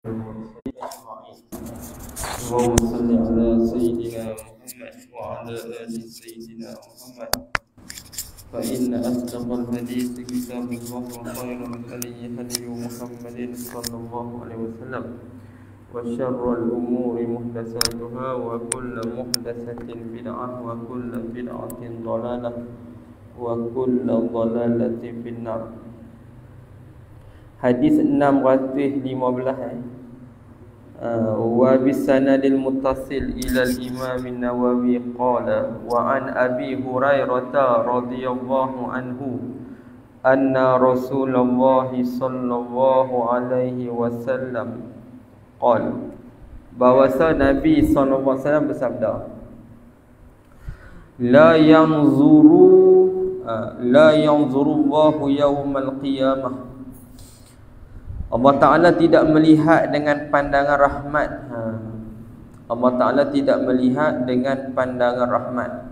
اللهم صل على سيدنا محمد وعلى آل سيدنا محمد فإن أصدق الحديث كتاب الله وخير الهدي هدي محمد صلى الله عليه وسلم وشر الأمور محدثاتها وكل محدثة بدعة وكل بدعة ضلالة وكل ضلالة في النار. Hadis 615 wa bisanadil muttasil ila al-Imam an-Nawawi qala wa an Abi Hurairah radhiyallahu anhu anna Rasulullah sallallahu alaihi wasallam qala, bahwasa Nabi sallallahu alaihi wasallam bersabda, la yanzuru Allahu yaumal qiyamah, Allah Ta'ala tidak melihat dengan pandangan rahmat. Allah Ta'ala tidak melihat dengan pandangan rahmat.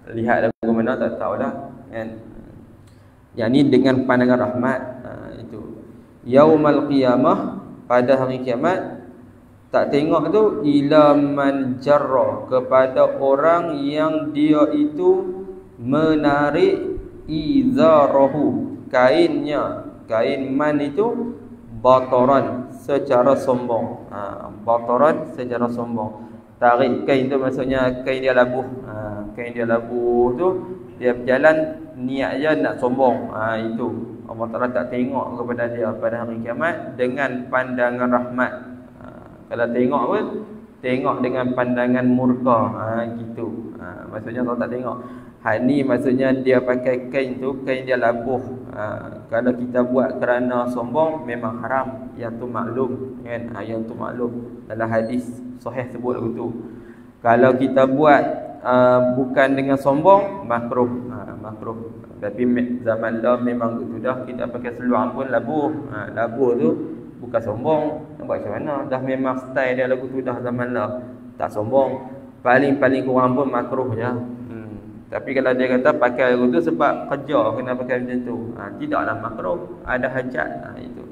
Lihat lagu mana tak tahulah kan? Yang ni dengan pandangan rahmat. Itu Yaumal qiyamah, pada hari kiamat. Tak tengok tu ila man jarra, kepada orang yang dia itu menarik izarahu, kainnya. Kain man itu bataran, secara sombong. Bataran secara sombong. Tarik kain tu maksudnya kain dia labuh. Kain dia labuh tu dia berjalan niatnya nak sombong. Itu Allah Ta'ala tak tengok kepada dia pada hari kiamat dengan pandangan rahmat. Kalau tengok pun tengok dengan pandangan murka. Gitu. Maksudnya Allah tak tengok. Ni maksudnya dia pakai kain tu, kain dia labuh. Kalau kita buat kerana sombong memang haram. Yang tu maklum kan? Yang tu maklum. Dalam hadis sahih sebut begitu. Kalau kita buat bukan dengan sombong, makruh. Makruh. Tapi zaman dah memang begitu dah. Kita pakai seluar pun labuh. Labuh tu bukan sombong. Nak buat macam mana? Dah memang style dia lagu tu dah zaman dah. Tak sombong. Paling-paling kurang pun makruh je. Tapi kalau dia kata pakai lagu tu sebab kerja kena pakai macam tu, tidaklah makruh, ada hajat. Itu.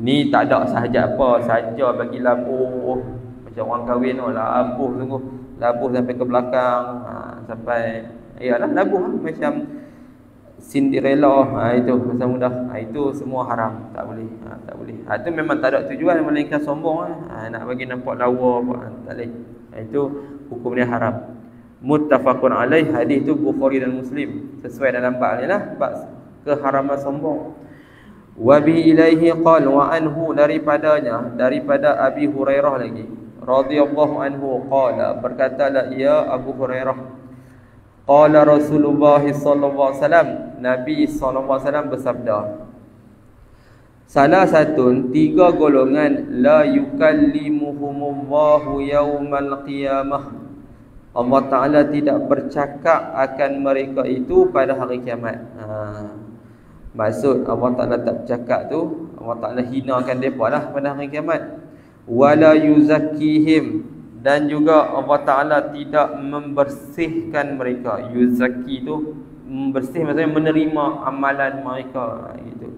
Ini tak ada sahajat apa, saja bagi labuh. Macam orang kahwin tu, labuh sungguh. Labuh sampai ke belakang, sampai iyalah labuh macam Cinderella. Itu masa mudah. Itu semua haram, tak boleh. Tak boleh. Itu memang tak ada tujuan melainkan sombong. Nak bagi nampak lawa apa, tak boleh. Itu hukum dia haram. Muttafaqun alaih, hadis itu Bukhari dan Muslim, sesuai dalam bab ni lah, bab keharaman sombong. Wa bi ilaihi qala, wa anhu, daripadanya, daripada Abi Hurairah lagi radhiyallahu anhu qala, berkatalah ia Abu Hurairah, qala Rasulullah sallallahu alaihi wasallam, Nabi sallallahu alaihi wasallam bersabda, salah satu tiga golongan la yukallimuhumullahu yaumal qiyamah, Allah Ta'ala tidak bercakap akan mereka itu pada hari kiamat. Maksud Allah Ta'ala tak bercakap tu, Allah Ta'ala hinakan mereka lah pada hari kiamat. Wala yuzakkihim, dan juga Allah Ta'ala tidak membersihkan mereka. Yuzakki tu membersih, maksudnya menerima amalan mereka. Gitu.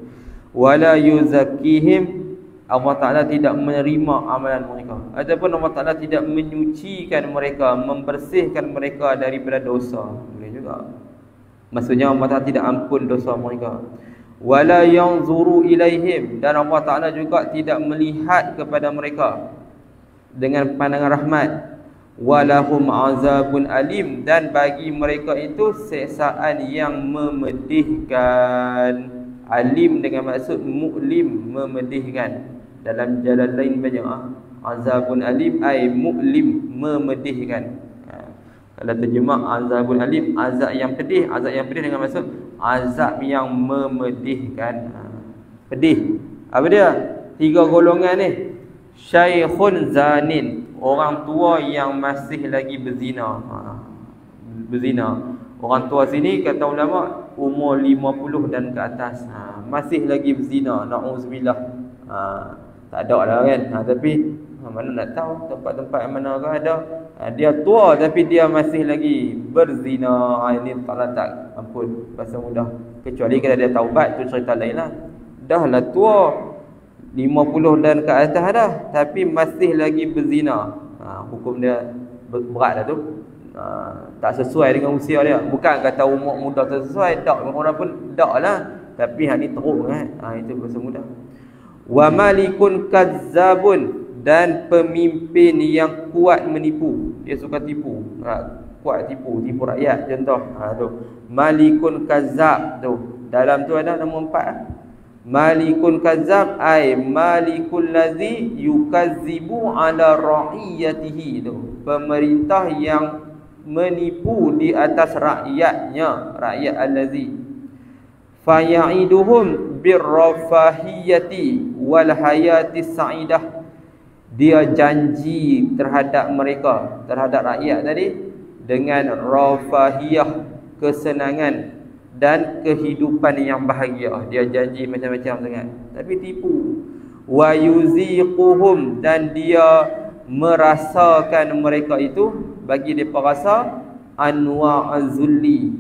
Wala yuzakkihim, Allah Ta'ala tidak menerima amalan mereka. Ataupun Allah Ta'ala tidak menyucikan mereka, membersihkan mereka daripada dosa. Boleh juga. Maksudnya Allah Ta'ala tidak ampun dosa mereka. Wala yanzuru ilaihim, dan Allah Ta'ala juga tidak melihat kepada mereka dengan pandangan rahmat. Walahum azabun alim, dan bagi mereka itu siksaan yang memedihkan. Alim dengan maksud mu'lim, memedihkan. Dalam jalan lain banyak azabun alim ay mu'lim, memedihkan. Kalau terjemah azabun alim, azab yang pedih. Azab yang pedih dengan maksud azab yang memedihkan. Pedih. Apa dia? Tiga golongan ni. Syaikhun zanin, orang tua yang masih lagi berzina. Berzina. Orang tua sini kata ulama umur 50 dan ke atas. Masih lagi berzina. Na'udzubillah. Tak ada lah kan. Tapi mana nak tahu tempat-tempat yang mana kan ada. Dia tua tapi dia masih lagi berzina. Ini tak ampun, pasal mudah. Kecuali kalau dia taubat, tu cerita lain lah. Dah lah tua, 50 dan ke atas dah, tapi masih lagi berzina, hukum dia berat dah tu. Tak sesuai dengan usia dia. Bukan kata umur muda tak sesuai, tak, orang pun tak lah, tapi hak ni teruk kan. Itu bahasa mudah. Wa malikun kazzabun, dan pemimpin yang kuat menipu. Dia suka tipu, kuat tipu rakyat contoh. Tu malikun kazzab tu. Dalam tu ada nombor 4. Malikun kazzab ay malikul ladzi yukazzibu ala ra'iyatihi tu. Pemerintah yang menipu di atas rakyatnya, rakyat allazi. Faya'iduhum birrafahiyati wal hayati sa'idah. Dia janji terhadap mereka, terhadap rakyat tadi, dengan rafahiyah, kesenangan dan kehidupan yang bahagia. Dia janji macam-macam sangat, tapi tipu. Wa yuziquhum, dan dia merasakan mereka itu, bagi mereka rasa anwa'azulli,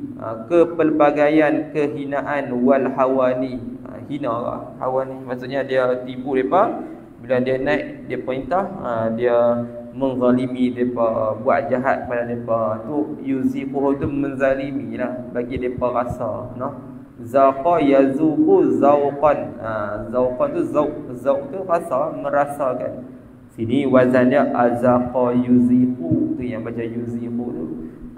kepelbagaian kehinaan, wal hawani, hina lah. Hawani maksudnya dia tipu mereka. Bila dia naik, dia perintah, dia menzalimi mereka, buat jahat pada mereka. Tu yuziquhu tu menzalimi lah, bagi mereka rasa, no? Zaqa yazuqu zauqan. Zauqan tu zauq tu rasa, merasakan. Sini wazan dia azaqa yuziqu, tu yang baca yuziqu tu.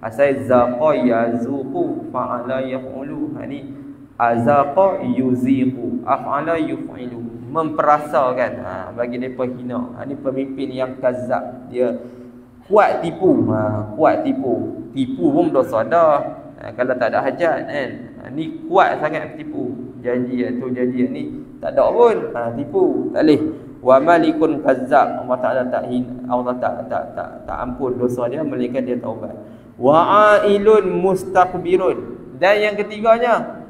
Asal zaqa yazuqu fa'ala yaf'ulu. Ni azaqa yuziqu af'ala yuf'ilu, memperasakan, bagi mereka hina. Ni pemimpin yang kazab, dia kuat tipu, kuat tipu. Tipu pun dosa dah, kalau tak ada hajat kan. Ni kuat sangat tipu. Janji tu janji ni tak ada pun, tipu, tak boleh. Wa malikun kazzab, Allah Taala Allah tak ampun dosa dia, melainkan dia taubat. Wa ailun mustakbirun, dan yang ketiganya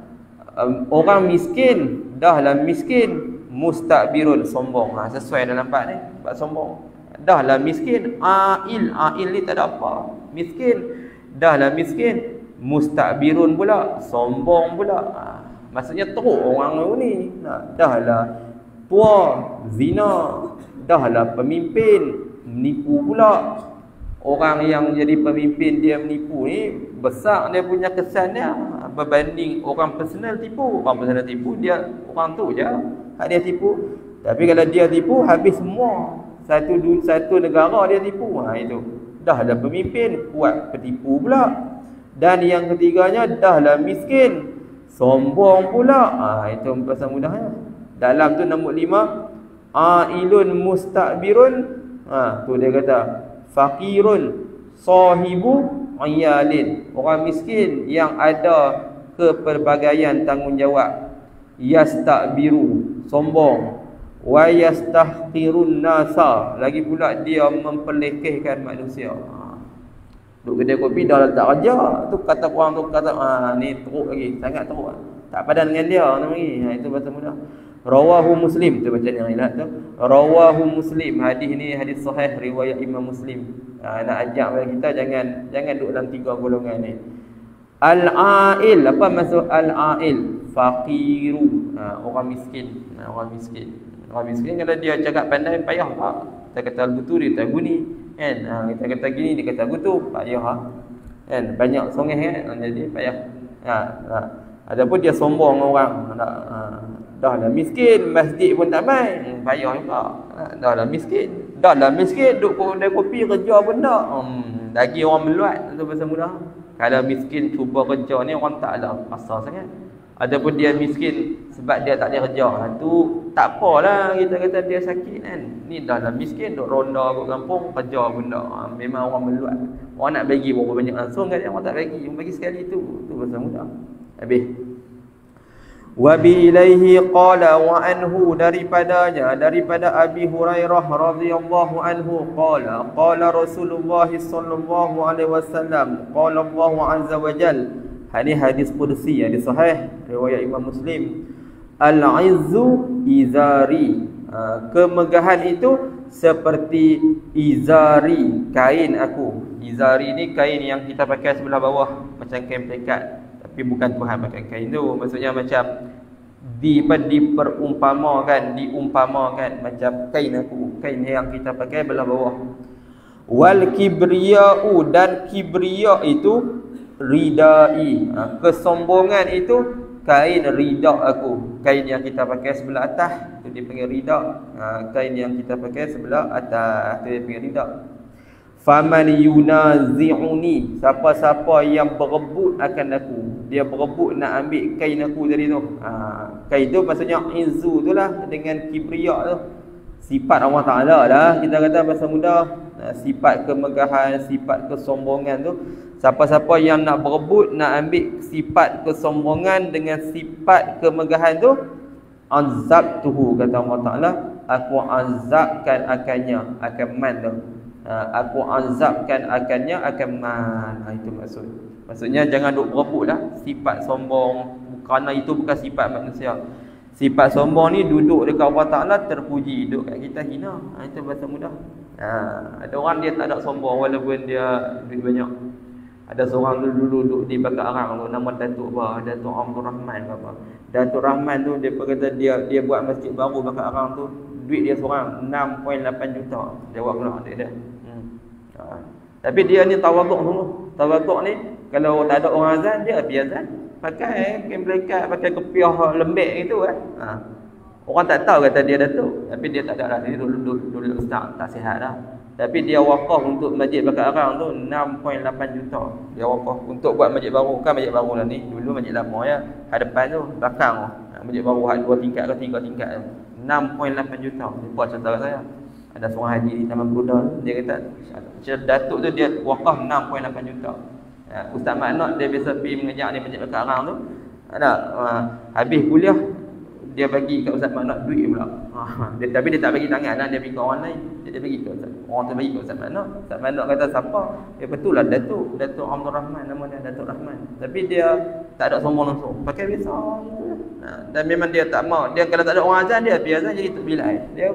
orang miskin, dahlah miskin, mustakbirun, sombong. Sesuai dalam bab ni, bab sombong. Dahlah miskin, ail ni tak ada apa, miskin, dahlah miskin, mustakbirun pula, sombong pula. Maksudnya teruk orang ni. Dahlah tua, zina, dahlah pemimpin, menipu pula. Orang yang jadi pemimpin dia menipu ni, besar dia punya kesan dia berbanding orang personal tipu. Orang personal tipu, dia orang tu je hak dia tipu. Tapi kalau dia tipu, habis semua. Satu negara dia tipu. Itu dahlah pemimpin, kuat penipu pula. Dan yang ketiganya, dahlah miskin, sombong pula. Itu bahasa mudahnya. Dalam tu nombor 5, ailun mustakbirun. Tu dia kata fakirun sahibu ayalin, orang miskin yang ada kepelbagaian tanggungjawab. Yastakbiru, sombong. Wa yastahqirun nasa, lagi pula dia mempelekehkan manusia. Duk kedai kopi dah tak kerja, tu kata orang tu kata ni teruk lagi, sangat teruk. Tak padan dengan dia lagi. Itu bahasa mudah. Rawahu Muslim, tu bacaan yang ilat tu. Rawahu Muslim, hadis ni hadis sahih riwayat Imam Muslim. Nak ajak pada kita jangan duduk dalam 3 golongan ni. Al-ail, apa maksud al-ail? Faqiru, orang miskin. Orang miskin kalau dia cakap pandai payah tak. Kita kata betul dia tak guni kan. Kita kata gini dia kata betul, payah kan. Banyak songeh kan, jadi payah. Adapun dia sombong orang, dahlah miskin, masjid pun tak main, payah juga. Dahlah miskin, duduk kedai kopi kerja pun tak. Lagi orang meluat, tu bahasa mudah. Kalau miskin cuba kerja ni, orang tak ada rasa sangat. Adapun dia miskin sebab dia tak ada kerja, tu tak apalah, kita kata dia sakit kan. Ni dahlah miskin, duduk ronda kat kampung, kerja pun tak. Memang orang meluat. Orang nak bagi berapa banyak langsung kat dia, orang tak bagi. Orang bagi sekali tu bahasa mudah. Habis. Wa bi ilaihi qala, wa anhu, daripada Abi Hurairah radhiyallahu anhu qala Rasulullah sallallahu alaihi wasallam, qala Allah azza wa jalla. Ini hadis qudsi, hadis sahih riwayat Imam Muslim. Al-izzu izari, kemegahan itu seperti izari, kain aku. Izari ni kain yang kita pakai sebelah bawah, macam kain pelikat. Tapi bukan Tuhan pakai kain tu. Maksudnya macam diumpamakan macam kain aku, kain yang kita pakai belah bawah. Wal kibriya'u, dan kibriya itu ridai, kesombongan itu kain rida aku, kain yang kita pakai sebelah atas itu dipanggil rida, kain yang kita pakai sebelah atas itu dipanggil rida. Faman yunazi'uni, siapa-siapa yang berebut akan aku, dia berebut nak ambil kain aku tadi tu, kain tu maksudnya izzu tu lah, dengan kibriya tu sifat Allah Ta'ala lah, kita kata bahasa mudah, sifat kemegahan, sifat kesombongan tu. Siapa-siapa yang nak berebut, nak ambil sifat kesombongan dengan sifat kemegahan tu, azabtuhu, kata Allah Ta'ala, aku azabkan akannya, akan man tu, aku azabkan akannya, akan man. Itu maksudnya jangan duk berebut lah sifat sombong, kerana itu bukan sifat manusia. Sifat sombong ni duduk dekat Allah Ta'ala terpuji, duduk kat kita hina. Itu bahasa mudah. Ada orang dia tak ada sombong walaupun dia duit banyak. Ada seorang dulu duduk di Bakar Arang tu, nama Datuk apa, Datuk Abdul Rahman apa. Datuk Rahman tu dia kata dia buat masjid baru Bakar Arang tu, duit dia seorang 6.8 juta. Jawab pula duit dia. Tapi dia ni tawaduk dulu. Tawaduk ni kalau tak ada orang azan, dia pergi azan. Pakai kain belekat, pakai kepiah lembek gitu kan. Orang tak tahu kata dia Datuk, tapi dia tak ada lah, dia dulu ustaz, tak sihat dah. Tapi dia wakaf untuk masjid Bakar Arang tu 6.8 juta. Dia wakaf untuk buat masjid baru. Kan masjid baru lah ni, dulu masjid lama ya, hadapan tu, belakang tu. Masjid baru ada 2 tingkat ke 3 tingkat tu. 6.8 juta. Dia buat cerita kat saya. Ada seorang haji di Taman Peruda, dia kata Datuk tu dia wakaf 6.8 juta. Ustaz Maknot dia biasa pergi mengajar di Masjid Bakar Arang tu. Habis kuliah dia bagi kat Ustaz Maknot duit pula. Tapi dia tak bagi tangan lah, dia bagi kat orang lain. Dia bagi kat Ustaz. Orang tu bagi kat Ustaz Maknot. Ustaz Maknot kata siapa? Betul lah Datuk Abdul Rahman, nama dia Datuk Rahman. Tapi dia tak ada sombong langsung. Pakai biasa gitu. Dan memang dia tak mau. Dia kalau tak ada orang azan dia biasa jadi tok bilai. Dia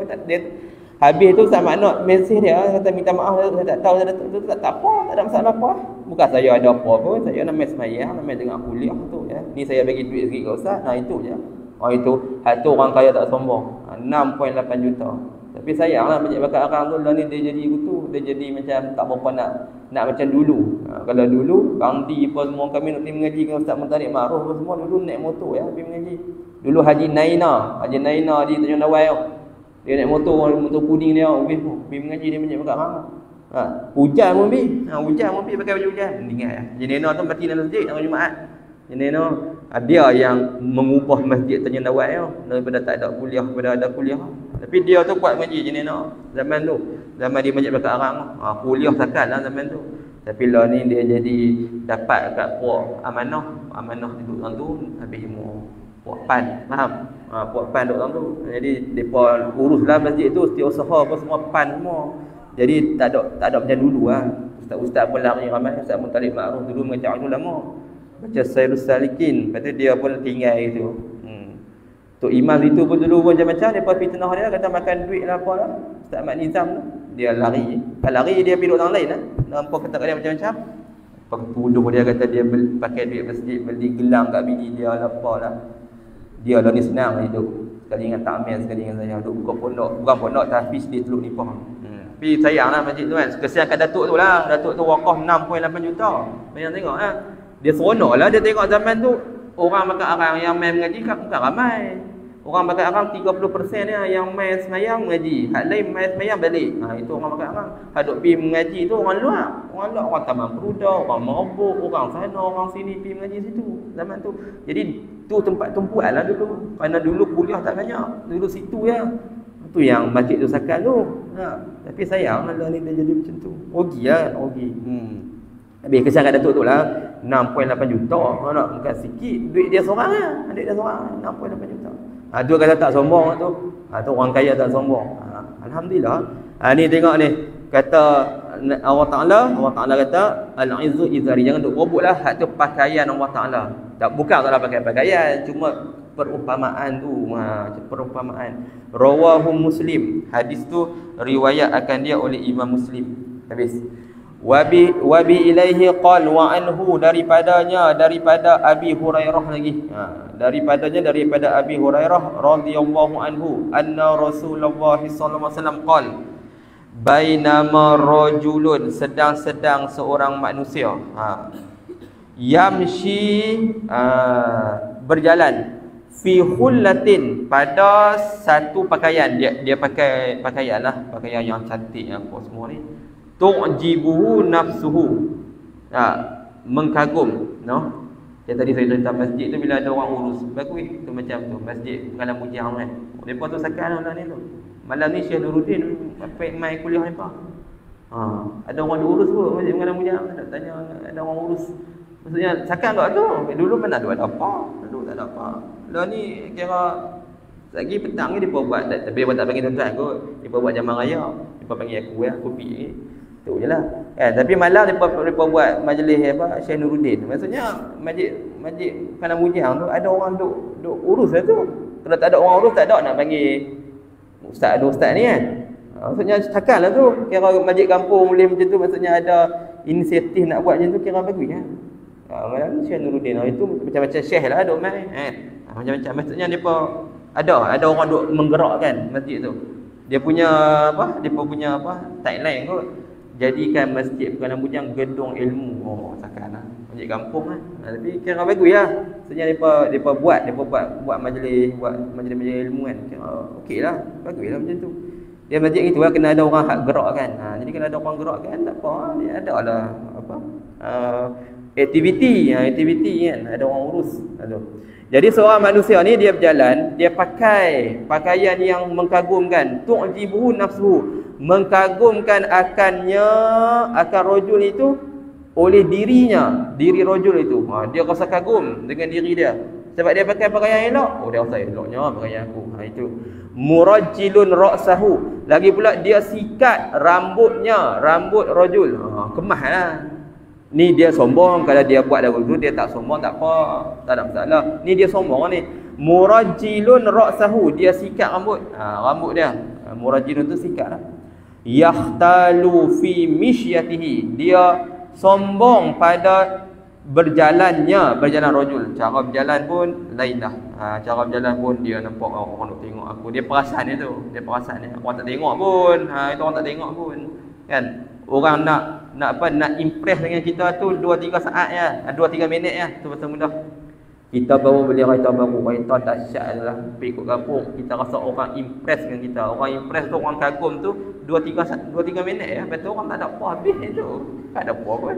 habis tu Ustaz Maknot mesej dia kata minta maaf, saya tak tahu Datuk tu tak apa, tak ada masalah apa. Bukan saya ada apa pun, saya nak main semayang, nak main dengar kuliah tu ya. Ni saya bagi duit sikit kat Ustaz. Itu je. Itu hak tu orang kaya tak sombong. 6.8 juta. Tapi sayanglah Masjid Bakar Arang tu lah ni dia jadi gitu, dia jadi macam tak berapa nak macam dulu. Kalau dulu bangdi apa semua kami nak pergi mengaji dengan Ustaz Muntarik Ma'ruf apa semua dulu naik motor ya pergi mengaji. Dulu Haji Naina di Tanjung Dawai tu. Dia naik motor kuning dia pergi mengaji di Masjid Bakar Arang. Hujan pun pergi pakai baju hujan. Ingat ya. Haji Naina tu mati dalam masjid hari Jumaat. Haji Naina dia yang mengubah masjid Tanjung Dawai tu daripada tak ada kuliah kepada ada kuliah. Tapi dia tu kuat mengaji Haji Naina zaman tu. Zaman di Masjid Bakar Arang kuliah takkanlah zaman tu. Tapi lah ni dia jadi dapat kat puak amanah duduk dalam tu habis ilmu puak pan, faham? Puak pan duduk dalam tu. Jadi depa uruslah masjid tu, setiausaha apa semua pan semua. Jadi tak ada macam dulu lah. Ustaz-ustaz pun lari ramai. Ustaz Muntarik Ma'ruf dulu mengajar tu lama. Baca Sairus Salikin. Lepas tu dia pun tinggal gitu. Tok Imam itu pun dulu macam-macam. Dia pun fitnah dia kata makan duit lah apa lah. Ustaz Mat Nizam tu. Dia lari. Kalau lari dia pergi duduk orang lain lah. Nampak kata dia macam-macam. Tuduh dia kata dia pakai duit masjid, beli gelang kat bini dia lah apa lah. Dia lah ni senang hidup. Sekali dengan takmir, sekali dengan saya. Duduk buka pondok. Bukan pondok tapi dia teluk nipah. Tapi sayanglah masjid tu kan. Kesiankan Datuk tu lah. Datuk tu wakaf 6.8 juta. Banyak tengok kan. Dia seronok lah dia tengok zaman tu. Orang Bakar Arang yang main mengaji kan bukan ramai. Orang Bakar Arang 30% dia yang main semayang mengaji. Hak lain main semayang balik. Itu orang Bakar Arang. Haduk pergi mengaji tu orang luar. Orang Taman Peruda, orang Merbuk, orang sana, orang sini pergi mengaji situ. Zaman tu. Jadi tu tempat tumpuan lah dulu. Kerana dulu kuliah tak banyak. Dulu situ ya. Tu yang masjid tu sakat tu. Tapi sayang lah ni dia jadi macam tu. Rugi lah, rugi. Habis kesian kat Datuk tu lah 6.8 juta. Bukan sikit. Duit dia seorang lah. Adik dia seorang 6.8 juta. Tu kata tak sombong tu. Tu orang kaya tak sombong. Alhamdulillah. Ni tengok ni. Kata Allah Ta'ala kata al-izzu izari. Jangan duk robot lah. Hak tu pakaian Allah Ta'ala. Bukan tak lah pakai pakaian. Cuma perumpamaan tu. Perumpamaan. Rawahu Muslim. Hadis tu riwayat akan dia oleh Imam Muslim. Habis. wa bi ilaihi qal wa anhu, daripada Abi Hurairah lagi, daripada Abi Hurairah radhiyallahu anhu, anna Rasulullah sallallahu alaihi wasallam qal, bainama rajulun, sedang seorang manusia, yamshi, berjalan, fi hullatin, pada satu pakaian, dia pakai pakaian yang cantik apa semua ni, tu'jibuhu nafsuhu, mengkagum, yang tadi saya cerita masjid tu, bila ada orang urus bagus tu, macam tu masjid Penggalan Bujang kan, depa tu sakan malam ni tu, malam ni Syekh Nuruddin mai kuliah depa, ada orang diurus pun masjid Penggalan Bujang, nak tanya ada orang urus, maksudnya sakan tak tu, dulu mana ada apa, dulu tak ada apa, lah ni kira lagi petang ni depa buat, tapi depa tak panggil tuan-tuan kot, depa buat jaman raya, depa panggil aku kopi tu je lah, tapi malam depa buat majlis apa Syekh Nuruddin, maksudnya masjid Penggalan Bujang tu ada orang duk urus lah tu. Kalau tak ada orang urus, tak ada nak panggil ustaz ni kan, maksudnya cakap lah tu, kira masjid kampung boleh macam tu, maksudnya ada inisiatif nak buat macam tu, kira bagus kan. Malam ni Syekh Nuruddin itu macam-macam syekh lah duk main, macam-macam, maksudnya depa ada orang duk menggerakkan masjid tu. Dia punya tagline kot, jadikan masjid Penggalan Bujang gedung ilmu. Takkanlah masjid kampung kan. Tapi kira bagus lah. Sebenarnya depa buat majlis ilmu kan. Kira okeylah, baguslah macam tu. Dia masjid gitu lah, kena ada orang hak gerakkan. Jadi kalau ada orang gerakkan, tak apa, dia adalah aktiviti kan, ada orang urus. Jadi seorang manusia ni dia berjalan, dia pakai pakaian yang mengkagumkan, tu'jibuhu nafsuhu, mengkagumkan akan rajul itu oleh diri rajul itu. Dia rasa kagum dengan diri dia sebab dia pakai pakaian elok. Dia rasa eloknya pakaian aku. Itu murajjilun ra'sahu, lagi pula dia sikat rambut rajul. Kemahlah. Ni dia sombong, kalau dia buat lagu tu dia tak sombong, tak apa, tak ada masalah. Ni dia sombong ni. Murajjilun ra'sahu, dia sikat rambut dia. Murajjilun tu sikat lah. Yahtalu fi mishyatihi, dia sombong pada berjalan rajul. Cara berjalan pun lain dah. Cara berjalan pun dia nampak orang nak tengok aku. Dia perasan dia tu. Orang tak tengok pun. Itu orang tak tengok pun. Kan? Orang nak impress dengan kita tu 2-3 saat ya, 2-3 minit ya, tu betul mudah. Kita baru beli kereta baru, kereta dahsyat adalah pergi kampung, kita rasa orang impress dengan kita. Orang impress tu, orang kagum tu 2-3 minit ya, betul orang tak ada apa habis tu. Tak ada apa pun.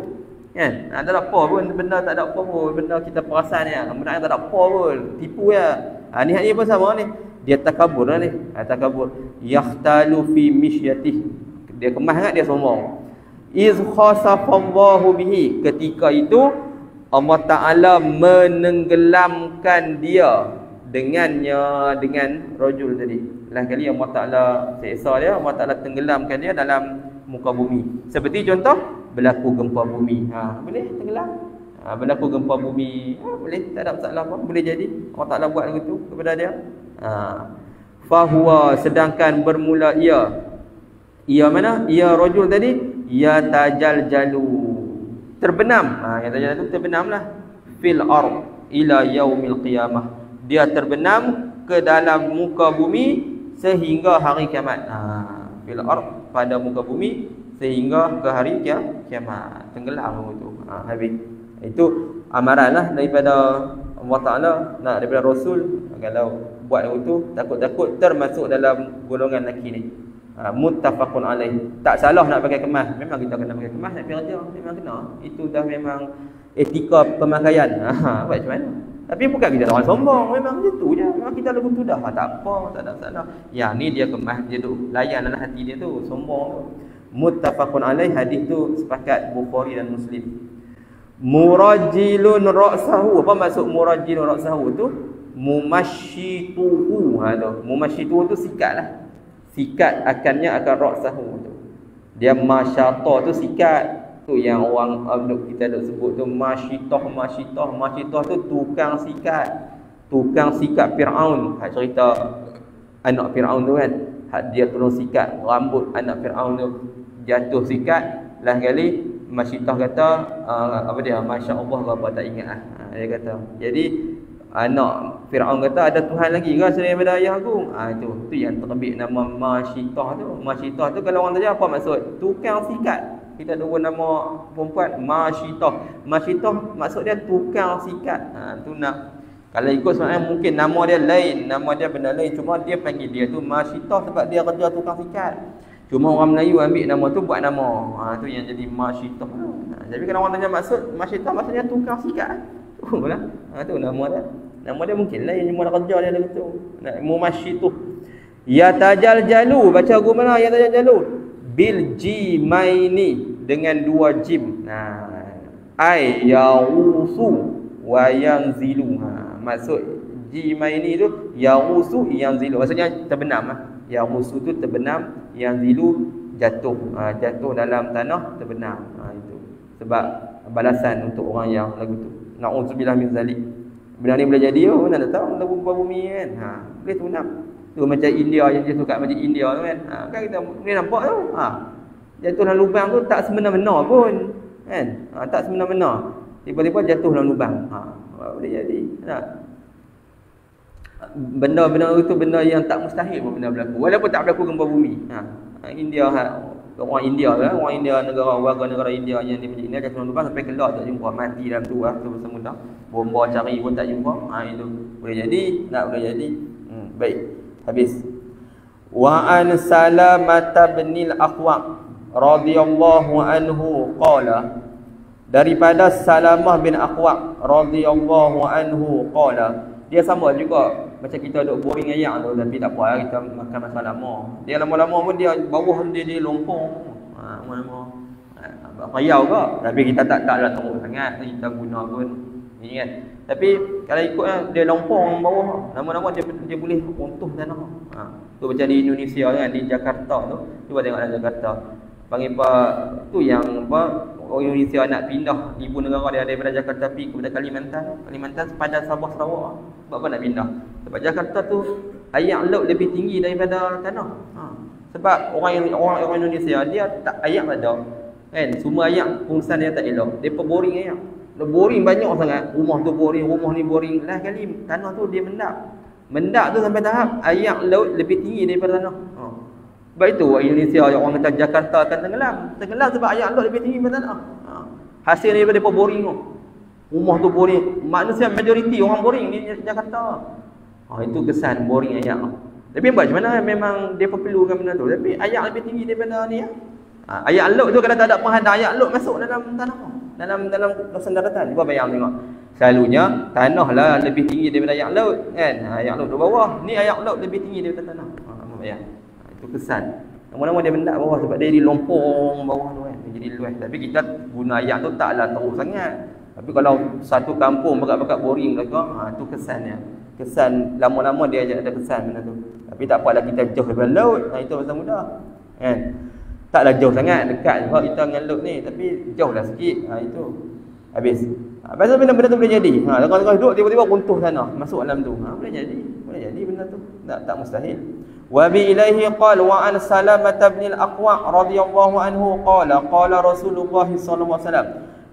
Kan? Tak ada apa pun, benda tak ada apa pun, benda kita perasan ya, benda tak ada apa pun, tipu ya. Ni pun sama ni. Dia takabur lah ni. Takabur. Yahtalu fi mishyatihi. Dia kemas sangat, dia sombong. Iz khasafallahu bihi, ketika itu Allah Ta'ala menenggelamkan dia dengan rajul tadi. Lain kali Allah Ta'ala seksa dia, Allah Ta'ala tenggelamkan dia dalam muka bumi. Seperti contoh berlaku gempa bumi. Boleh tenggelam. Berlaku gempa bumi, boleh, tak ada masalah pun, boleh jadi. Allah Ta'ala buat begitu kepada dia. Fahuwa, sedangkan bermula ia mana? Ia rajul tadi, ya tajaljalu, terbenam. Yang tajal itu terbenamlah fil ard ila yaumil qiyamah. Dia terbenam ke dalam muka bumi sehingga hari kiamat. Fil ard, pada muka bumi sehingga ke hari kiamat. Tenggelam itu. Habis. Itu amaranlah daripada Allah Taala, daripada Rasul. Kalau buat itu, takut-takut termasuk dalam golongan lelaki ni. Muttafaqun alaih. Tak salah nak pakai kemas. Memang kita kena pakai kemas nak pergi kerja. Memang kena. Itu dah memang etika pemakaian. Buat macam mana? Tapi bukan kita orang sombong. Memang macam tu je. Memang kita lagu tu dah. Tak apa. Tak ada salah. Yang ni dia kemas. Dia tu layanlah hati dia tu. Sombong tu. Muttafaqun alaih. Hadis tu sepakat Bukhari dan Muslim. Murajjilun ra'sahu. Apa maksud murajjilun ra'sahu tu? Mumashituhu. Mumashituhu tu sikat lah. Sikat akan ra'sahu tu. Dia masyata tu sikat. Tu yang orang kita duk sebut tu masyitah tu tukang sikat. Tukang sikat Firaun. Hak cerita anak Firaun tu kan. Hak dia tolong sikat rambut anak Firaun tu. Jatuh sikat. Lah kali Masyitah kata apa dia, masya-Allah apa tak ingat dia kata. Jadi anak Firaun kata ada Tuhan lagi ke selain daripada ayah aku? Itu yang terbit nama Masyitah tu. Masyitah tu kalau orang tanya apa maksud? Tukang sikat. Kita ada nama perempuan Masyitah. Masyitah maksud dia tukang sikat. Tu nak kalau ikut sebenarnya mungkin nama dia lain, nama dia benda lain, cuma dia panggil dia tu Masyitah sebab dia kerja tukang sikat. Cuma orang Melayu ambil nama tu buat nama. Tu yang jadi Masyitah. Jadi kalau orang tanya maksud Masyitah maksudnya tukang sikat. Lah. Tu nama dia. Nama dia mungkin lain, cuma nak kerja dia begitu. Mumasyituh. Ya tajal jalu, baca guru mana ya tajal jalu? Bil jimaini dengan dua jim. Ai yausu wa yanzilu. Maksud jimaini tu yausu yanzilu. Maksudnya terbenam. Yausu tu terbenam, yanzilu jatuh. Jatuh dalam tanah terbenam. Itu. Sebab balasan untuk orang yang lagu tu. Na'udzubillah min zalik. Benda ni boleh jadi mana tak tahu lagu bumi kan. Boleh tunap. Tu macam India yang dia suka macam India tu kan. Kan kita boleh nampak tu. Jatuh dalam lubang tu tak semena-mena pun. Kan? Tak semena-mena. Tiba-tiba jatuh dalam lubang. Boleh jadi. Benda-benda itu benda yang tak mustahil pun benda berlaku. Walaupun tak berlaku gempa bumi. India orang India lah, orang India warga negara India yang di India jatuh dalam lubang sampai keluar tak jumpa, mati dalam tu tu semudah. Bomba cari pun tak jumpa. Itu boleh jadi, tak boleh jadi. Baik. Habis. Wa an Salamah bin al-Aqwa radhiyallahu anhu qala, daripada Salamah bin Aqwa radhiyallahu anhu qala, dia sama juga macam kita duk boring ayam tu, tapi tak apa kita makan masa lama. Dia lama-lama pun dia bawah dia lompong. Lama-lama payau ke, tapi kita taklah teruk sangat kita guna pun ni kan. Tapi kalau ikutnya dia lompong bawah, lama-lama dia boleh runtuh tanah. Tu macam di Indonesia kan, di Jakarta tu. Cuba tengok dalam Jakarta. Panggil apa tu yang apa, orang Indonesia nak pindah ibu negara dia daripada Jakarta pergi kepada Kalimantan sepadan Sabah Sarawak. Sebab apa nak pindah? Sebab Jakarta tu air laut lebih tinggi daripada tanah. Sebab orang Indonesia dia tak air ada. Kan? Semua air fungsian dia tak elok. Depa boring air. Boring banyak sangat. Rumah tu boring, rumah ni boring. Lah kali tanah tu dia mendak. Mendak tu sampai tahap air laut lebih tinggi daripada tanah. Sebab itu Indonesia orang kata Jakarta akan tenggelam. Tenggelam sebab air laut lebih tinggi daripada tanah. Hasil daripada depa boring tu. Rumah tu boring. Manusia majoriti orang boring di Jakarta. Itu kesan boring air. Tapi macam mana memang depa perlukan benda tu. Tapi air lebih tinggi daripada ni. Air laut tu kalau tak ada penghadang, air laut masuk dalam tanah. Dalam kawasan daratan. Cuba bayang tengok. Selalunya tanah lah lebih tinggi daripada air laut kan. Air laut di bawah. Ni air laut lebih tinggi daripada tanah. Bayang. Itu kesan. Lama-lama dia mendak bawah sebab dia jadi lompong bawah tu kan. Dia jadi luas. Tapi kita guna air tu taklah teruk sangat. Tapi kalau satu kampung bekat-bekat boring mereka, tu kesannya. Kesan lama-lama dia ada kesan benda tu. Tapi tak apalah kita jauh daripada laut. Itu pasal mudah. Kan? Taklah jauh sangat, dekat sebab kita dengan laut ni, tapi jauhlah sikit. Itu. Habis. Pasal benda-benda tu boleh jadi. Tengah-tengah duduk tiba-tiba runtuh tanah, masuk dalam tu. Boleh jadi. Boleh jadi benda tu. Tak mustahil. Wa bi ilaihi qala wa an Salamah bin al-Aqwa radhiyallahu anhu qala Rasulullah sallallahu alaihi wasallam,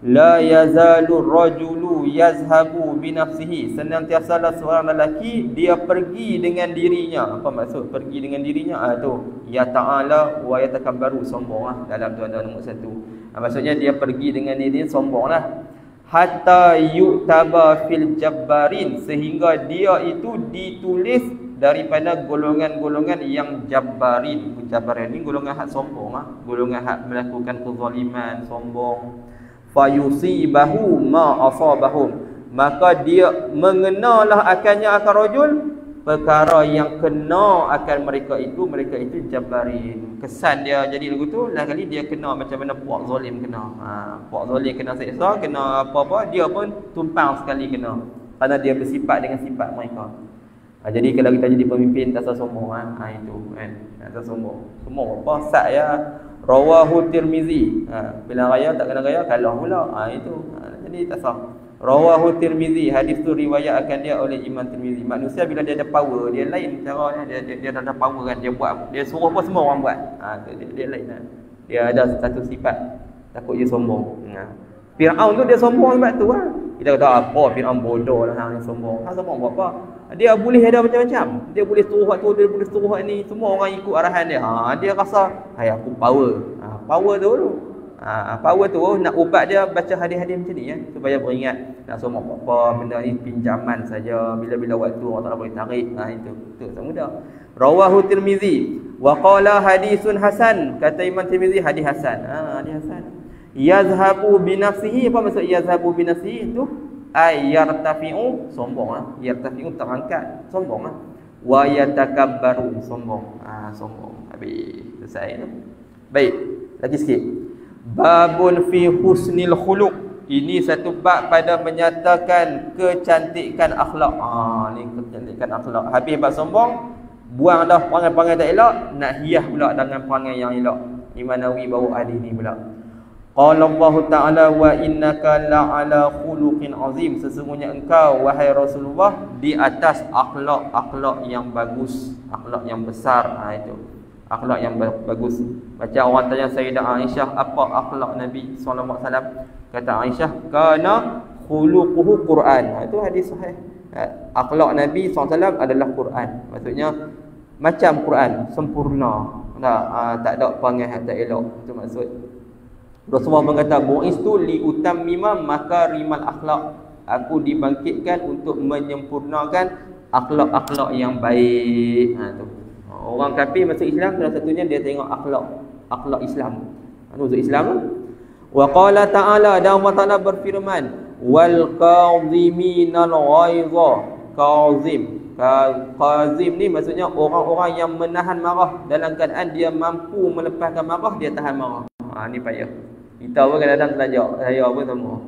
la yazalu rajulu yazhabu bi nafsihi, senantiasalah seorang lelaki dia pergi dengan dirinya. Apa maksud pergi dengan dirinya? Tu ya ta'ala wa yatakabbaru, sombong dalam tu ada nombor 1. Maksudnya dia pergi dengan dirinya, sombonglah. Hatta yu'taba fil jabbarin, sehingga dia itu ditulis daripada golongan-golongan yang jabbarin. Jabbarin ni golongan hak sombong, golongan hak melakukan kezaliman, sombong. Fayusibahu ma asabahum, maka dia mengenalah akannya akan rajul perkara yang kena akan mereka itu jabbarin. Kesan dia jadi lagu tu lah kali dia kena macam mana puak zalim kena. Puak zalim kena seksa, kena apa-apa, dia pun tumpang sekali kena. Kerana dia bersifat dengan sifat mereka. Jadi kalau kita jadi pemimpin tak usah sombong itu kan. Tak usah sombong. Sombong apa sat ya. Rawahu Tirmizi. Bila raya tak kena raya kalah pula. Itu. Jadi tak sah. Rawahu Tirmizi. Hadis tu riwayat akan dia oleh Imam Tirmizi. Manusia bila dia ada power, dia lain caranya. Dia ada power kan, dia buat, dia suruh apa semua orang buat. Dia lain lah. Dia ada satu sifat. Takut dia sombong. Firaun tu dia sombong sebab tu lah. Kita kata apa Firaun bodoh lah hang sombong. Hang sombong buat apa? Dia boleh ada macam-macam. Dia boleh suruh buat tu, dia boleh suruh buat ni, semua orang ikut arahan dia. Dia rasa aku power. Power tu. Power tu nak ubat dia baca hadis-hadis macam ni ya, supaya beringat nak sombong apa benda ni pinjaman saja, bila-bila waktu orang tak boleh tarik. Itu tak mudah. Rawahu Tirmizi wa qala hadisun hasan. Kata Imam Tirmizi hadis hasan. Hadis hasan. Yazhabu binafsihi, apa maksud yazhabu binafsihi itu? Ay yartafi'u, sombong lah. Yartafi'u terangkat, sombong lah. Wa yatakabbaru, sombong. Sombong. Habis selesai tu. Baik, lagi sikit. Babun fi husnil khuluq. Ini satu bab pada menyatakan kecantikan akhlak. Ni kecantikan akhlak. Habis bab sombong, buang dah perangai-perangai tak elok, nak hias pula dengan perangai yang elok. Imam Nawawi bawa hadis ni pula. Qala Allah Ta'ala wa innaka la'ala khuluqin azim. Sesungguhnya engkau wahai Rasulullah di atas akhlak-akhlak yang bagus, akhlak yang besar. Itu akhlak yang bagus. Macam orang tanya Sayyidah Aisyah, apa akhlak Nabi SAW? Kata Aisyah, kana khuluquhu Quran. Itu hadis sahih. Akhlak Nabi SAW adalah Quran. Maksudnya macam Quran, sempurna. Tak ada perangai tak elok. Itu maksud. Rasulullah berkata, bu'istu li utammima makarimal akhlak. Aku dibangkitkan untuk menyempurnakan akhlak-akhlak yang baik. Tu. Orang kafir masuk Islam, salah satunya dia tengok akhlak Islam. Maksud Islam. Wa qala ta'ala, dan Allah Ta'ala berfirman, wal qaziminal ghaidha. Qazim ni maksudnya orang-orang yang menahan marah. Dalam keadaan dia mampu melepaskan marah, dia tahan marah. Ni payah. Kita pun kadang-kadang belajar, saya pun sama.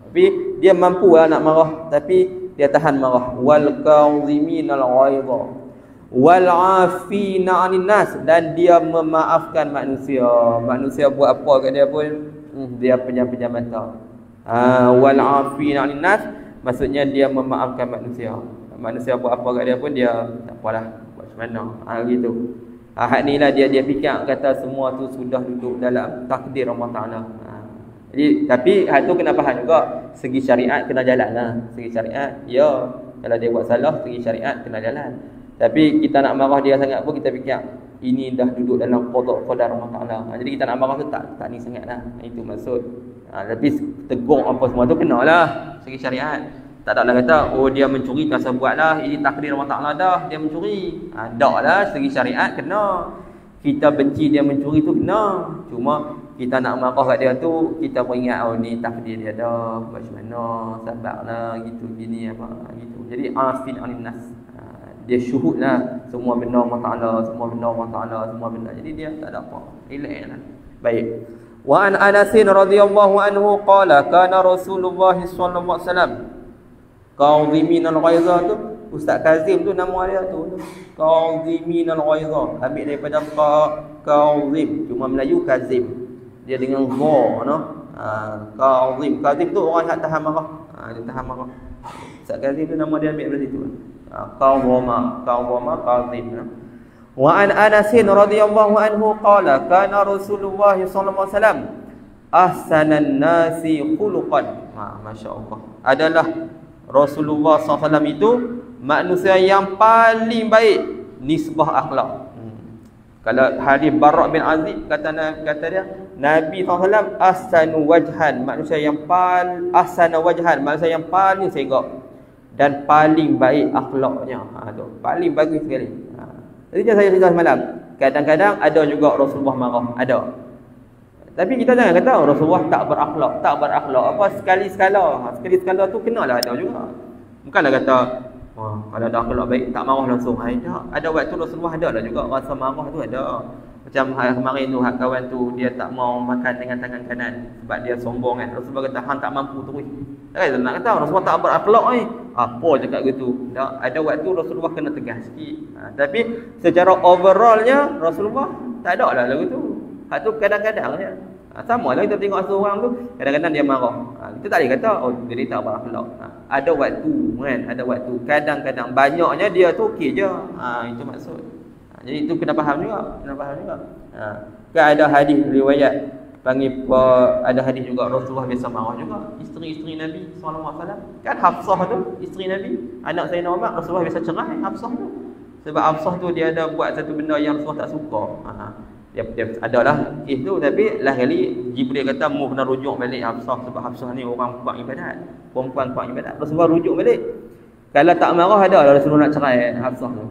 Tapi dia mampu lah nak marah, tapi dia tahan marah. Wal qaziminal ghaidha wal 'afina 'anil nas, dan dia memaafkan manusia. Manusia buat apa kat dia pun dia pejam-pejam mata. Wal 'afina 'anil nas maksudnya dia memaafkan manusia. Manusia buat apa kat dia pun dia tak apalah, buat macam mana. Gitu. Hak ni lah dia fikir kata semua tu sudah duduk dalam takdir Allah Ta'ala. Jadi tapi hak tu kena faham juga, segi syariat kena jalan lah. Segi syariat ya, kalau dia buat salah segi syariat kena jalan. Tapi kita nak marah dia sangat pun kita fikir ini dah duduk dalam qada Allah Ta'ala. Jadi kita nak marah tu tak ni sangatlah. Itu maksud. Tapi tegur apa semua tu kenalah segi syariat. Tak ada lah kata dia mencuri biasa buatlah, ini takdir Allah Ta'ala dah dia mencuri. Tak lah, segi syariat kena. Kita benci dia mencuri tu kena. Cuma kita nak marah kat dia tu, kita pun ingat ni takdir dia dah, macam mana, sabarlah gitu gini apa gitu. Jadi afin anin nas. Dia syuhudlah semua benda Allah Ta'ala, semua benda Allah Ta'ala, semua benda. Jadi dia tak ada apa. Relax. Baik. Wa an Anas radhiyallahu anhu qala kana Rasulullah sallallahu alaihi wasallam qaziminal ghaidha tu, Ustaz Kazim tu nama dia tu. Qaziminal ghaidha. Ambil daripada Kazim, cuma Melayu Kazim. Dia dengan gha no. Kazim tu orang yang tahan marah. Dia tahan marah. Ustaz Kazim tu nama dia ambil dari situ. Kazim. Wa an Anas radhiyallahu anhu qala kana Rasulullah sallallahu alaihi wasallam ahsanan nasi khuluqan. Masya-Allah. Adalah Rasulullah SAW itu manusia yang paling baik nisbah akhlak. Kalau hadis Bara' bin Azib kata dia, Nabi SAW ahsanu wajhan, manusia yang ahsana wajhan, manusia yang paling segak dan paling baik akhlaknya. Tu paling bagus sekali. Jadi saya cerita semalam, kadang-kadang ada juga Rasulullah marah, ada. Tapi kita jangan kata Rasulullah tak berakhlak. Apa sekali-sekala tu kenalah ada juga. Bukanlah kata kalau ada akhlak baik tak marah langsung. Ada waktu Rasulullah ada lah juga rasa marah tu ada. Macam hari kemarin tu kawan tu dia tak mau makan dengan tangan kanan sebab dia sombong kan. Rasulullah kata hang tak mampu terus. Tak nak kata Rasulullah tak berakhlak apa cakap gitu. Ada waktu Rasulullah kena tegas sikit. Tapi secara overallnya Rasulullah tak ada lah lagu tu. Hak tu kadang-kadang je. Sama lah kita tengok seorang tu, kadang-kadang dia marah. Kita tak boleh kata dia tak berakhlak. Ada waktu kan, ada waktu. Kadang-kadang banyaknya dia tu okey je. Itu maksud. Jadi itu kena faham juga, Kan ada hadis riwayat panggil ada hadis juga Rasulullah biasa marah juga isteri-isteri Nabi sallallahu alaihi wasallam. Kan Hafsah tu isteri Nabi, anak Sayyidina Umar, Rasulullah biasa cerai Hafsah tu. Sebab Hafsah tu dia ada buat satu benda yang Rasulullah tak suka. Dia adalah kes tu, tapi lah kali Jibril kata mu kena rujuk balik Hafsah sebab Hafsah ni orang kuat ibadat, perempuan kuat ibadat. Rasulullah rujuk balik. Kalau tak marah ada lah Rasulullah nak cerai Hafsah tu.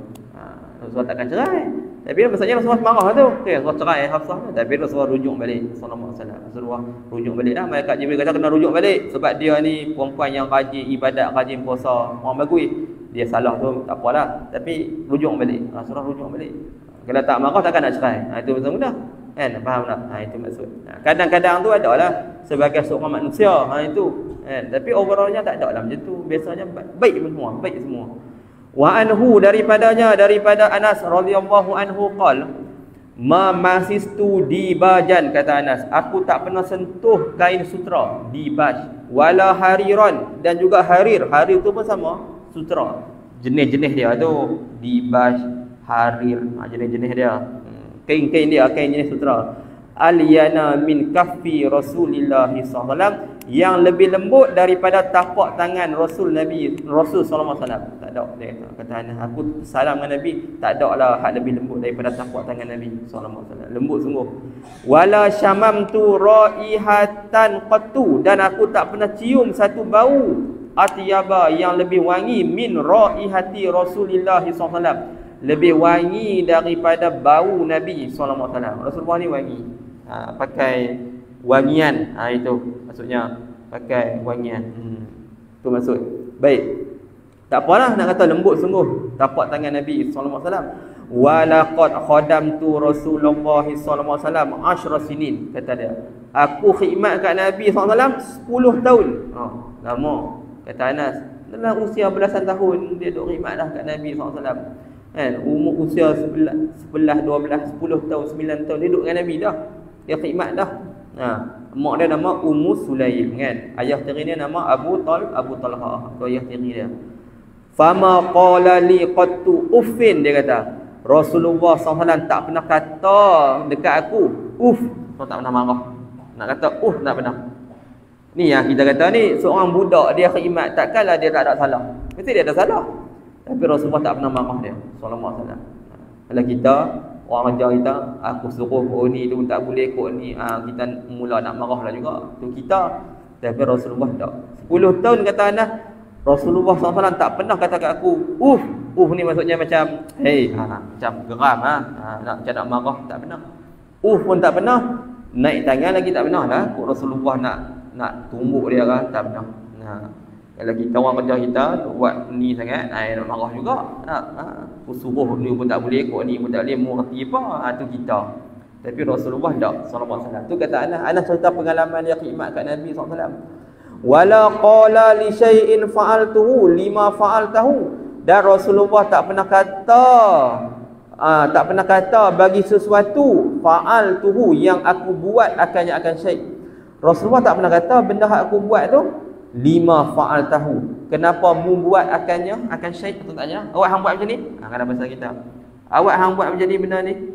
Rasulullah takkan cerai. Tapi maksudnya Rasulullah marah tu. Okey, Rasulullah cerai Hafsah tu. Tapi Rasulullah rujuk balik sallallahu alaihi wasallam. Rasulullah rujuk balik dah. Malaikat Jibril kata kena rujuk balik sebab dia ni perempuan yang rajin ibadat, rajin puasa, orang bagus. Dia salah tu tak apalah, tapi rujuk balik. Rasulullah rujuk balik. Kalau tak marah takkan nak cerai. Itu betul mudah. Kan? Faham tak? Itu maksud. Kadang-kadang tu adalah sebagai seorang manusia. Itu. Tapi overallnya tak ada lah macam tu. Biasanya baik semua, baik semua. Wa anhu daripada Anas radhiyallahu anhu qala ma masistu dibajan, kata Anas, aku tak pernah sentuh kain sutra dibaj wala hariran, dan juga harir tu pun sama sutra, jenis-jenis dia tu dibaj, harir, jenis-jenis dia, kain-kain dia, kain jenis sutra. Aliyana min kaffi Rasulillah sallallahu alaihi wasallam, yang lebih lembut daripada tapak tangan Rasul sallallahu alaihi wasallam. Tak ada dia kata Anas, aku salam dengan Nabi, tak ada lah hak lebih lembut daripada tapak tangan Nabi sallallahu alaihi wasallam. Lembut sungguh. Wala syamamtu raihatan qattu, dan aku tak pernah cium satu bau atyaba yang lebih wangi min raihati Rasulillah sallallahu alaihi wasallam, lebih wangi daripada bau Nabi sallallahu alaihi wasallam. Rasulullah ni wangi. Pakai wangian, itu maksudnya pakai wangian. Itu maksud. Baik. Tak apalah nak kata lembut sungguh tapak tangan Nabi sallallahu alaihi wasallam. Walaqad khadamtu Rasulullah sallallahu alaihi wasallam 10 sinin, kata dia. Aku khidmat kat Nabi sallallahu alaihi wasallam 10 tahun. Lama, kata Anas. Dalam usia belasan tahun dia duk khidmat dah kat Nabi sallallahu alaihi wasallam. Kan, umur usia 11, 12, 10 tahun, 9 tahun dia duduk dengan Nabi dah. Dia khidmat dah. Mak dia nama Ummu Sulaim kan. Ayah tiri dia nama Abu Talha. Tu ayah tiri dia. Fama qala li qattu uffin, dia kata. Rasulullah SAW tak pernah kata dekat aku uff, tak pernah marah. Nak kata tak pernah. Ni yang kita kata ni, seorang budak dia khidmat, takkanlah dia tak ada salah. Mesti dia ada salah. Tapi Rasulullah tak pernah marah dia sallallahu alaihi wasallam. Kalau kita orang ajar kita, aku suruh ni tu tak boleh ikut ni, kita mula nak marah lah juga. Tu kita. Tapi Rasulullah tak. 10 tahun kata Anas, Rasulullah SAW tak pernah kata kat aku uff ni maksudnya macam hey, macam geram nak macam nak marah, tak pernah. Pun tak pernah. Naik tangan lagi tak pernah lah. Rasulullah nak tumbuk dia kan, tak pernah. Kalau kita orang kerja kita buat ni sangat, nak marah juga. Suruh ni pun tak boleh, ikut ni pun tak boleh, mengerti apa, tu kita. Tapi Rasulullah tak sallallahu alaihi wasallam. Tu kata Anas cerita pengalaman dia khidmat kat Nabi sallallahu alaihi wasallam. Wala qala li syai'in fa'altuhu lima fa'altahu, dan Rasulullah tak pernah kata bagi sesuatu fa'altuhu yang aku buat akan syai'. Rasulullah tak pernah kata benda yang aku buat tu lima fa'altahu, kenapa mu buat akan syai'. Betul tanya, awak hang buat macam ni? Kena bahasa kita. Awak hang buat macam ni benda ni?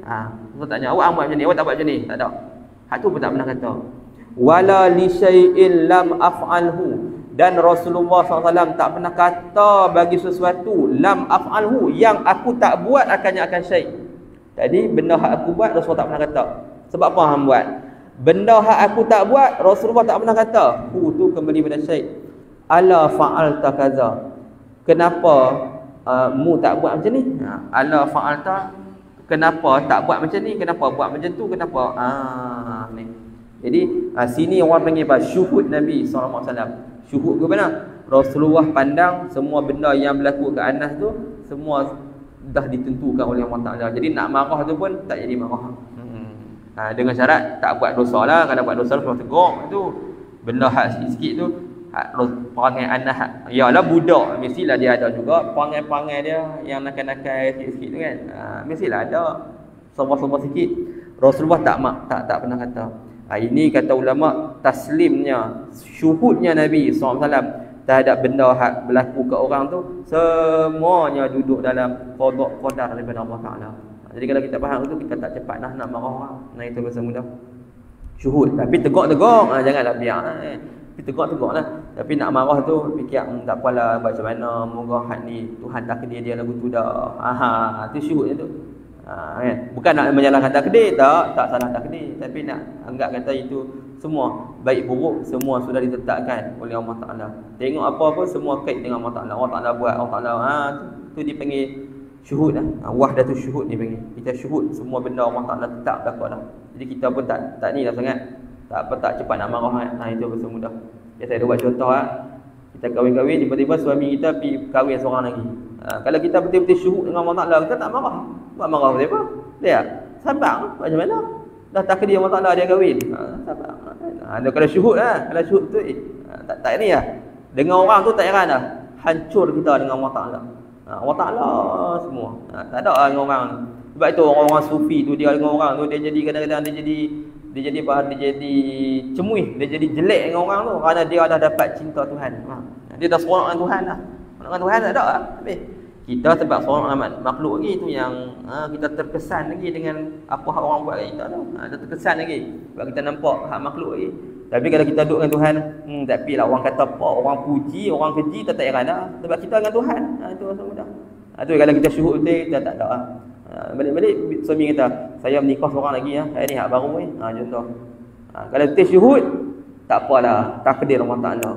Betul tanya, awak hang buat macam ni, awak tak buat macam ni? Tak ada. Hak tu pun tak pernah kata. Wala li syai'in lam af'alhu, dan Rasulullah SAW tak pernah kata bagi sesuatu lam af'alhu yang aku tak buat akan syai'. Jadi benda yang aku buat Rasulullah tak pernah kata. Sebab apa hang buat? Benda yang aku tak buat Rasulullah tak pernah kata. Tu kembali pada syai'. Ala fa'alta kaza, kenapa mu tak buat macam ni? Ala fa'alta, kenapa tak buat macam ni? Kenapa buat macam tu? Kenapa? Ni. Jadi sini orang panggil apa? Syuhud Nabi SAW. Syuhud ke mana? Rasulullah pandang semua benda yang berlaku ke Anas tu, semua dah ditentukan oleh Allah Ta'ala. Jadi nak marah tu pun tak jadi marah. Dengan syarat tak buat dosa lah. Kalau buat dosa Rasulullah tegur tu. Benda hak sikit-sikit tu, perangai Anas, yalah budak, mestilah dia ada juga perangai-perangai dia yang nakal-nakal sikit-sikit tu kan. Mestilah ada sombong-sombong sikit. Rasulullah tak pernah kata. Ini kata ulama, taslimnya, syuhudnya Nabi SAW terhadap benda hak berlaku ke orang tu, semuanya duduk dalam qadar daripada Allah Ta'ala. Jadi kalau kita faham itu, kita tak cepat nak marah orang. Itu bahasa mudah. syuhud. Tapi tegak-tegak, janganlah biar. Tapi tegak-tegaklah. Tapi nak marah tu fikir tak apalah macam mana, moga hak ni Tuhan takdir dia lagu tu dah. Tu syuhud tu. Kan? Bukan nak menyalahkan takdir, tak salah takdir, tapi nak anggap kata itu semua baik buruk semua sudah ditetapkan oleh Allah Taala. Tengok apa-apa semua kait dengan Allah Taala. Allah Taala buat, Allah Taala tu dipanggil syuhud lah. Wahdatul syuhud ni panggil. Kita syuhud semua benda Allah Taala tetap belaka dah. Jadi kita pun tak ni dah sangat. Tak cepat nak marah. Itu betul mudah. Saya ada buat contoh kita kahwin-kahwin, tiba-tiba suami kita pergi kahwin seorang lagi. Kalau kita betul-betul syuhud dengan Allah Taala, kita tak marah. Buat marah siapa? Dia. Sabar. Macam mana? Dah takdir Allah Taala dia kahwin. Sabar. Kalau syuhud kalau syuhud tu tak ni lah. Dengan orang tu tak heran dah. Hancur kita dengan Allah Taala. Allah Taala semua. Tak ada lah dengan orang. Sebab itu orang-orang sufi tu dia dengan orang tu dia jadi kadang-kadang dia jadi cemuih, dia jadi jelek dengan orang tu kerana dia dah dapat cinta Tuhan. Dia dah seronok dengan Tuhan dah. Dengan Tuhan tak ada lah. Habis. Kita sebab seorang amat makhluk lagi tu yang kita terkesan lagi dengan apa hak orang buat kat kita tu. Kita terkesan lagi sebab kita nampak hak makhluk lagi. Tapi kalau kita duduk dengan Tuhan, tapi lah orang kata apa, orang puji, orang keji, kita tak heran dah. Sebab kita dengan Tuhan. Itu rasa mudah. Tu kalau kita syuhud betul, kita tak ada. Balik-balik suami kata, saya menikah seorang lagi ni hak baru ni. Contoh. Kalau kita syuhud, tak apalah, takdir Allah Taala.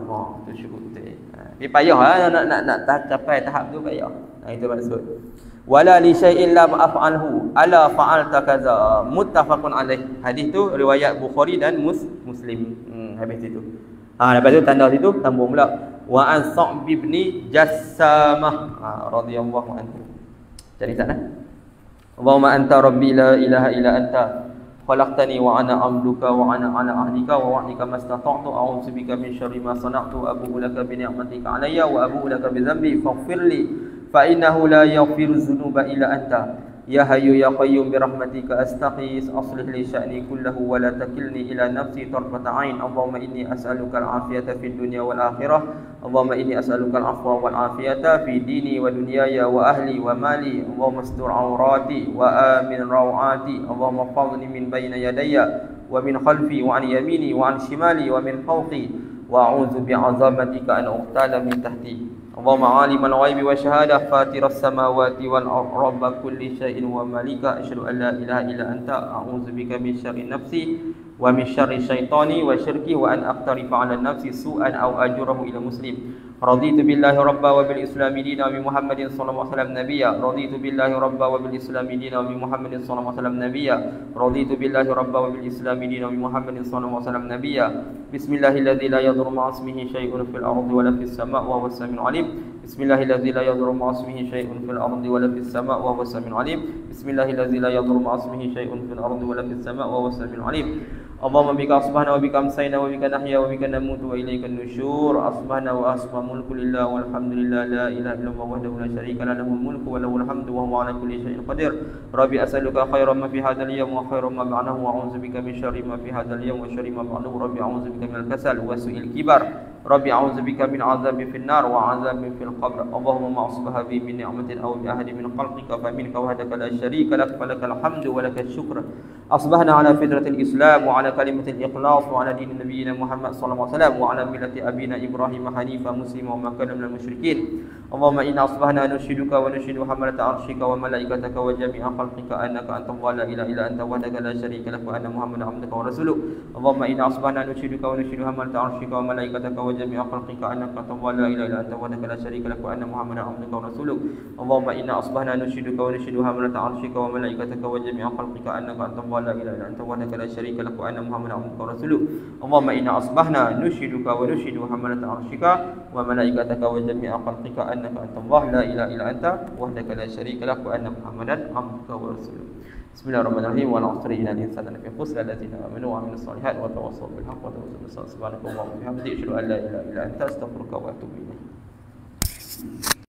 Tu syuhud betul. Tapi payah nak capai tahap tu payah. Itu maksud. Wala li syai'in lam af'alhu ala fa'alta kaza muttafaqun alaih. Hadis tu riwayat Bukhari dan Muslim. Habis itu. Lepas tu tanda situ sambung pula. Wa an Sa'b bin Jassamah radhiyallahu anhu. Jadi sana. Allahumma anta rabbi la ilaha illa anta khalaqtani wa ana amduka wa ana ala ahdika wa wa'dika mastata'tu a'udzu bika min syarri ma sana'tu abu'u laka bi ni'matika 'alayya wa abu'u laka bi dhanbi faghfirli fa innahu la yaghfiru dhunuba illa anta ya hayyu ya qayyum bi rahmatika astaghis aslih li sya'ni kullahu wa la takilni ila nafsi tarfata 'ain. Allahumma inni as'aluka al-'afiyata fid dunya wal akhirah. Allahumma inni as'aluka al-'afwa wal 'afiyata fi dini wa dunyaya wa ahli wa mali. Allahumma astur 'awrati wa amin raw'ati. Allahumma fadhni min bayna yadayya wa min khalfi wa 'an yamini wa 'an shimali wa min fawqi wa a'udzu bi'azamatika an uqtala min tahti. Allahumma 'alimal ghaibi wa syahadah fatiras samawati wal ardh rabb kulli syai'in wa malika asyhadu an la ilaha illa anta a'udzu bika min syarri nafsi wa min syarri syaitani wa syirki wa an aqtarifa 'ala nafsi su'an aw ajurahu ila muslim. Raditu billahi rabba wa bil islami dina wa bi Muhammadin sallallahu alaihi wasallam nabiyya. Raditu billahi rabba wa bil islami dina wa bi Muhammadin sallallahu alaihi wasallam nabiyya. Raditu billahi rabba wa bil islami dina wa bi Muhammadin sallallahu alaihi wasallam nabiyya. Bismillahilladzi la yadurru ma'a ismihi syai'un fil ardi wa la fis sama'i wa huwas samiul 'alim. Bismillahilladzi la yadurru ma'a ismihi syai'un fil ardi wa la fis sama'i wa huwas samiul 'alim. Bismillahilladzi la yadurru ma'a ismihi syai'un fil ardi wa la fis sama'i wa huwas samiul 'alim. Allahumma bika asbahna wa bika amsayna wa bika nahya wa bika namutu wa ilaika nusyur. Asbahna wa asbah mulku lillah walhamdulillah la ilaha illallah wahdahu la syarika lah lahul mulku wa lahul hamdu wa huwa ala kulli syai'in qadir. Rabbi as'aluka khairan ma fi hadzal yawm wa khairan ma ba'dahu wa a'udzu bika min syarri ma fi hadzal yawm wa syarri ma ba'dahu. Rabbi a'udzu bika minal kasal wa su'il kibar. Rabbi a'udzu bika min 'adzabi fin nar wa 'adzabin fil qabr. Allahumma ma asbaha bi min ni'matin aw bi ahadin min khalqika fa minka wahdaka la syarika lak falakal hamdu wa lakal syukr. Asbahna ala fitratil islam wa ala kalimatil ikhlas wa ala dini nabiyyina Muhammad sallallahu alaihi wasallam wa ala millati abina Ibrahim hanifa muslima wa ma kana minal musyrikin. Allahumma inna asbahna nushiduka wa nushidu hamalata arshika wa malaikataka wa jami'a khalqika annaka antallahu la ilaha illa anta wahdaka la syarika lak wa anna Muhammadan 'abduka wa rasuluh. Allahumma inna asbahna nushiduka wa nushidu hamalata arshika wa malaikataka wa jami'a khalqika annaka antallahu la ilaha illa anta wahdaka la syarika lak wa anna Muhammadan 'abduka wa rasuluh. Allahumma inna asbahna nushiduka wa nushidu hamalata arshika wa malaikataka wa jami'a khalqika annaka antallahu la ilaha illa anta wahdaka la syarika lak wa anna Muhammadan 'abduka wa rasuluh. Allahumma inna asbahna nushiduka wa nushidu hamalata arshika wa malaikataka wa jami'a khalqika annaka antallahu la ilaha illa anta wahdaka la syarika lak wa anna Muhammadan 'abduka wa rasuluh. Bismillahirrahmanirrahim. Wa al-'asri innal insana lafi khusr alladziina aamanu wa 'amilus salihati wa tawassaw bil haqqi wa tawassaw bis sabr. Subhanakallahumma wa bihamdika asyhadu an la ilaha illa anta astaghfiruka wa atubu ilaik.